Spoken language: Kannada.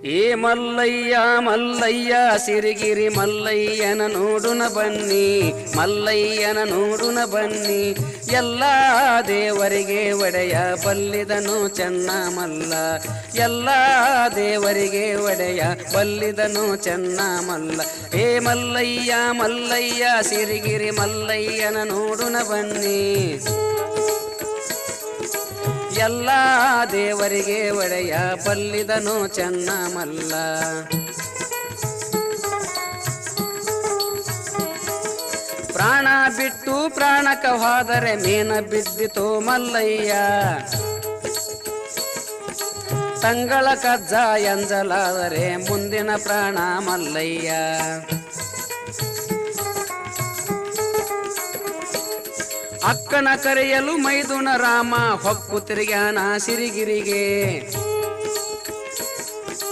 ಏ ಮಲ್ಲಯ್ಯ ಮಲ್ಲಯ್ಯ ಸಿರಿಗಿರಿ ಮಲ್ಲಯ್ಯನ ನೋಡುನ ಬನ್ನಿ, ಮಲ್ಲಯ್ಯನ ನೋಡುನ ಬನ್ನಿ. ಎಲ್ಲ ದೇವರಿಗೆ ಒಡೆಯ ಬಲ್ಲಿದನು ಚೆನ್ನ ಮಲ್ಲ, ಎಲ್ಲ ದೇವರಿಗೆ ಒಡೆಯ ಬಲ್ಲಿದನು ಚೆನ್ನ ಮಲ್ಲ. ಏ ಮಲ್ಲಯ್ಯ ಮಲ್ಲಯ್ಯ ಸಿರಿಗಿರಿ ಮಲ್ಲಯ್ಯನ ನೋಡುನ ಬನ್ನಿ, ಎಲ್ಲ ದೇವರಿಗೆ ಒಡೆಯ ಬಲ್ಲಿದನು ಚೆನ್ನ ಮಲ್ಲ. ಪ್ರಾಣ ಬಿಟ್ಟು ಪ್ರಾಣಕ ಹೋದರೆ ಮೇನ ಬಿದ್ದಿತು ಮಲ್ಲಯ್ಯ, ತಂಗಳ ಕಜ್ಜ ಎಂಜಲಾದರೆ ಮುಂದಿನ ಪ್ರಾಣ ಮಲ್ಲಯ್ಯ. ಅಕ್ಕನ ಕರೆಯಲು ಮೈದುನ ರಾಮ ಹೊಕ್ಕು ತಿರುಗ್ಯಾನ ಸಿರಿಗಿರಿಗೆ,